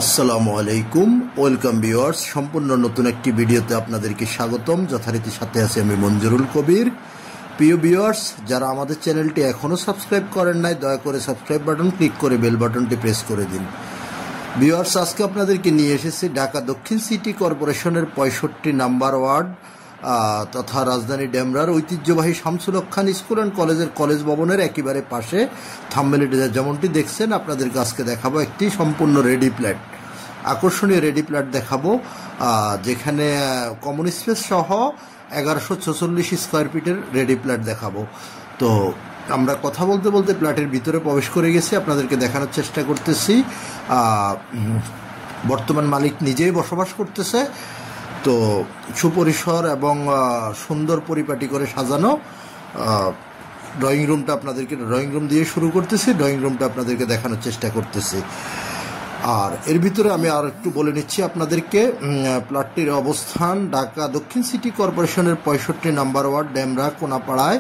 আসসালামু আলাইকুম, welcome viewers. সম্পূর্ণ নতুন একটি ভিডিওতে আপনাদেরকে স্বাগতম। যথারীতি সাথে আছি আমি মঞ্জুরুল কবির। প্রিয় ভিউয়ার্স, যারা আমাদের চ্যানেলটি এখনও সাবস্ক্রাইব করেন নাই, দয়া করে সাবস্ক্রাইব বাটন ক্লিক করে বেল বাটনটি প্রেস করে দিন। ভিউয়ার্স, আজকে আপনাদেরকে নিয়ে এসেছি ঢাকা দক্ষিণ সিটি কর্পোরেশনের 65 নাম্বার ওয়ার্ড তথা রাজধানী ডেমরার ঐতিহ্যবাহী শামসুল হক খান স্কুল অ্যান্ড কলেজের কলেজ ভবনের একেবারে পাশে থাম্বনেলে যেমনটি দেখছেন, আপনাদেরকে আজকে দেখাবো একটি সম্পূর্ণ রেডি প্ল্যাট, আকর্ষণীয় রেডি প্ল্যাট দেখাবো, যেখানে কমন স্পেস সহ 1146 স্কোয়ার ফিটের রেডি প্ল্যাট দেখাবো। তো আমরা কথা বলতে বলতে প্ল্যাটের ভিতরে প্রবেশ করে গেছি, আপনাদেরকে দেখানোর চেষ্টা করতেছি। বর্তমান মালিক নিজেই বসবাস করতেছে। তো সুপরিসর এবং সুন্দর পরিপাটি করে সাজানো ড্রয়িং রুমটা আপনাদেরকে ড্রয়িং রুম দিয়ে শুরু করতেছি। ড্রয়িং রুমটা আপনাদেরকে দেখানোর চেষ্টা করতেছি। আর এর ভিতরে আমি আর একটু বলে নিচ্ছি আপনাদেরকে, প্লটটির অবস্থান ঢাকা দক্ষিণ সিটি কর্পোরেশনের 65 নাম্বার ওয়ার্ড ডেমরা কোনাপাড়ায়,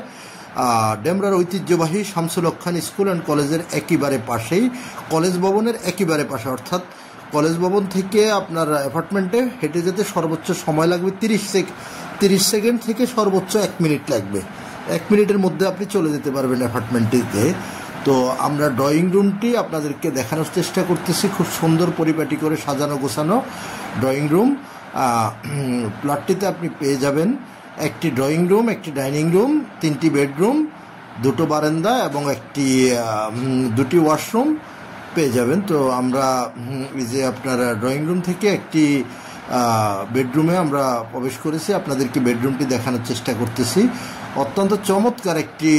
ডেমরার ঐতিহ্যবাহী শামসুল হক খান স্কুল অ্যান্ড কলেজের একেবারে পাশেই, কলেজ ভবনের একেবারে পাশে। অর্থাৎ কলেজ ভবন থেকে আপনার অ্যাপার্টমেন্টে হেঁটে যেতে সর্বোচ্চ সময় লাগবে 30 সেকেন্ড থেকে সর্বোচ্চ 1 মিনিট লাগবে। 1 মিনিটের মধ্যে আপনি চলে যেতে পারবেন অ্যাপার্টমেন্টটিতে। তো আমরা ড্রয়িং রুমটি আপনাদেরকে দেখানোর চেষ্টা করতেছি। খুব সুন্দর পরিপাটি করে সাজানো গোছানো ড্রয়িং রুম। প্লটটিতে আপনি পেয়ে যাবেন একটি ড্রয়িং রুম, একটি ডাইনিং রুম, 3টি বেডরুম, 2টো বারান্দা এবং দুটি ওয়াশরুম পেয়ে যাবেন। তো আমরা এই যে আপনার ড্রয়িং রুম থেকে একটি বেডরুমে আমরা প্রবেশ করেছি, আপনাদেরকে বেডরুমটি দেখানোর চেষ্টা করতেছি। অত্যন্ত চমৎকার একটি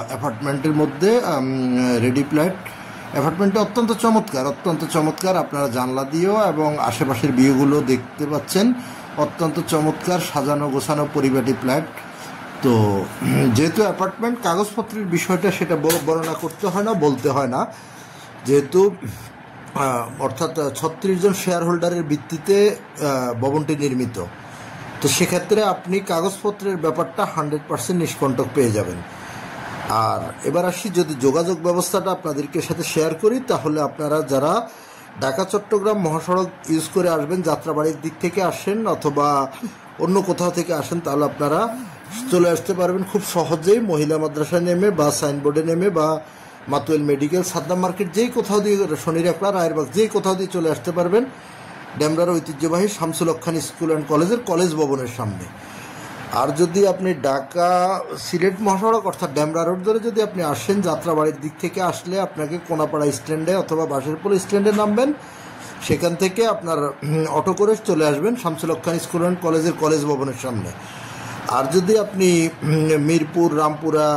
অ্যাপার্টমেন্টের মধ্যে রেডি প্ল্যাট। অ্যাপার্টমেন্টটা অত্যন্ত চমৎকার। আপনারা জানলা দিয়েও এবং আশেপাশের ভিউগুলো দেখতে পাচ্ছেন। অত্যন্ত চমৎকার সাজানো গোছানো পরিপাটি ফ্ল্যাট। তো যেহেতু অ্যাপার্টমেন্ট, কাগজপত্রের বিষয়টা সেটা বর্ণনা করতে হয় না, বলতে হয় না, যেহেতু অর্থাৎ 36 জন শেয়ার হোল্ডারের ভিত্তিতে ভবনটি নির্মিত। তো সেক্ষেত্রে আপনি কাগজপত্রের ব্যাপারটা 100% নিষ্কণ্টক পেয়ে যাবেন। আর এবার আসি, যদি যোগাযোগ ব্যবস্থাটা আপনাদেরকে সাথে শেয়ার করি, তাহলে আপনারা যারা ঢাকা চট্টগ্রাম মহাসড়ক ইউজ করে আসবেন, যাত্রাবাড়ির দিক থেকে আসেন অথবা অন্য কোথাও থেকে আসেন, তাহলে আপনারা চলে আসতে পারবেন খুব সহজেই। মহিলা মাদ্রাসায় নেমে বা সাইনবোর্ডে নেমে বা মাতুয়েল মেডিকেল, সাদ্দাম মার্কেট, যেই কোথাও দিয়ে, শনিরাকড়া, রায়েরবাগ, যেই কোথাও দিয়ে চলে আসতে পারবেন ডেমরার ঐতিহ্যবাহী শামসুল হক খান স্কুল অ্যান্ড কলেজের কলেজ ভবনের সামনে। আর যদি আপনি ঢাকা সিলেট মহাসড়ক অর্থাৎ ডেমরা রোড ধরে যদি আপনি আসেন, যাত্রাবাড়ির দিক থেকে আসলে আপনাকে কোনাপাড়া স্ট্যান্ডে অথবা বাসেরপুর স্ট্যান্ডে নামবেন। সেখান থেকে আপনার অটো করে চলে আসবেন শামসুল হক খান স্কুল অ্যান্ড কলেজের কলেজ ভবনের সামনে। আর যদি আপনি মিরপুর, রামপুরা,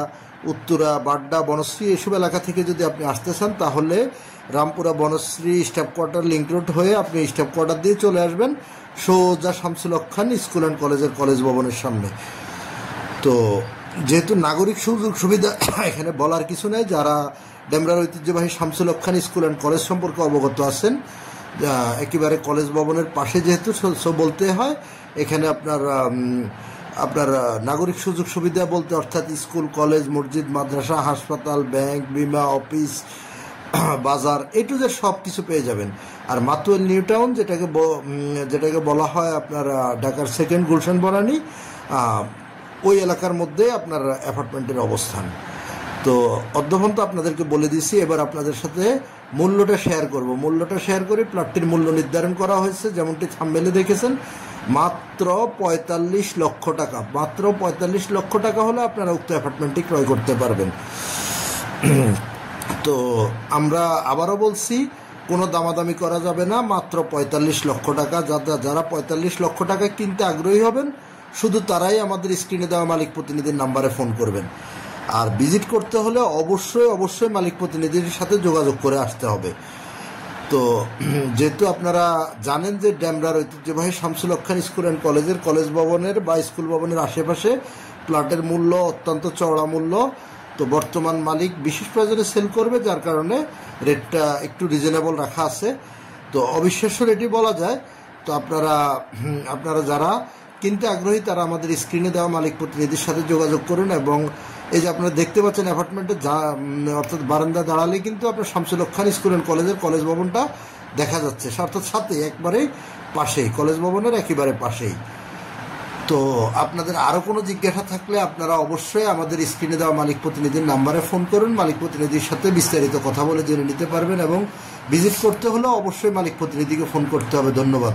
উত্তরা, বাড্ডা, বনশ্রী এসব এলাকা থেকে যদি আপনি আসতে চান, তাহলে Rampura, Banasree staff quarter link road হয়ে আপনি স্টাফ কোয়ার্টার দিয়ে চলে আসবেন সোজা শামসুল হক খান স্কুল অ্যান্ড কলেজের কলেজ ভবনের সামনে। তো যেহেতু নাগরিক সুযোগ সুবিধা এখানে বলার কিছু নেই, যারা ডেমরার ঐতিহ্যবাহী Shamsul Haque Khan school and college সম্পর্কে অবগত আছেন, একেবারে কলেজ ভবনের পাশে যেহেতু বলতে হয়, এখানে আপনার নাগরিক সুযোগ সুবিধা বলতে অর্থাৎ স্কুল, কলেজ, মসজিদ, মাদ্রাসা, হাসপাতাল, ব্যাংক, বিমা অফিস, বাজার, টু জেড সব কিছু পেয়ে যাবেন। আর মাতুয়েল নিউ টাউন, যেটাকে বলা হয় আপনার ঢাকার সেকেন্ড গুলশান বনানী, ওই এলাকার মধ্যে আপনার অ্যাপার্টমেন্টের অবস্থান। তো অদ্যপন্ত আপনাদেরকে বলে দিছি, এবার আপনাদের সাথে মূল্যটা শেয়ার করে প্লটটির মূল্য নির্ধারণ করা হয়েছে, যেমনটি থাম্বনেলে দেখেছেন, মাত্র 45 লক্ষ টাকা। মাত্র 45 লক্ষ টাকা হলে আপনারা উক্ত অ্যাপার্টমেন্টটি ক্রয় করতে পারবেন। তো আমরা আবারও বলছি, কোনো দামাদামি করা যাবে না, মাত্র 45 লক্ষ টাকা। যারা 45 লক্ষ টাকা কিনতে আগ্রহী হবেন, শুধু তারাই আমাদের স্ক্রিনে দেওয়া মালিক প্রতিনিধির নাম্বারে ফোন করবেন। আর ভিজিট করতে হলে অবশ্যই মালিক প্রতিনিধির সাথে যোগাযোগ করে আসতে হবে। তো যেহেতু আপনারা জানেন যে ডেমরার ঐতিহ্যবাহী শামসুল হক খান স্কুল অ্যান্ড কলেজের কলেজ ভবনের বা স্কুল ভবনের আশেপাশে প্লটের মূল্য অত্যন্ত চওড়া মূল্য। তো বর্তমান মালিক বিশেষ প্রয়োজনে সেল করবে, যার কারণে রেটটা একটু রিজনেবল রাখা আছে। তো অবিশ্বাস্য রেটই বলা যায়। তো আপনারা যারা কিনতে আগ্রহী, তারা আমাদের স্ক্রিনে দেওয়া মালিক প্রতিনিধির সাথে যোগাযোগ করুন এবং এই যে আপনারা দেখতে পাচ্ছেন অ্যাপার্টমেন্টে অর্থাৎ বারান্দা দাঁড়ালে কিন্তু আপনার শামসুল হক খান স্কুল অ্যান্ড কলেজের কলেজ ভবনটা দেখা যাচ্ছে, অর্থাৎ সাথে একবারেই পাশেই, কলেজ ভবনের একেবারে পাশেই। তো আপনাদের আরও কোনো জিজ্ঞাসা থাকলে আপনারা অবশ্যই আমাদের স্ক্রিনে দেওয়া মালিক প্রতিনিধির নাম্বারে ফোন করুন, মালিক প্রতিনিধির সাথে বিস্তারিত কথা বলে জেনে নিতে পারবেন, এবং ভিজিট করতে হলে অবশ্যই মালিক প্রতিনিধিকে ফোন করতে হবে। ধন্যবাদ।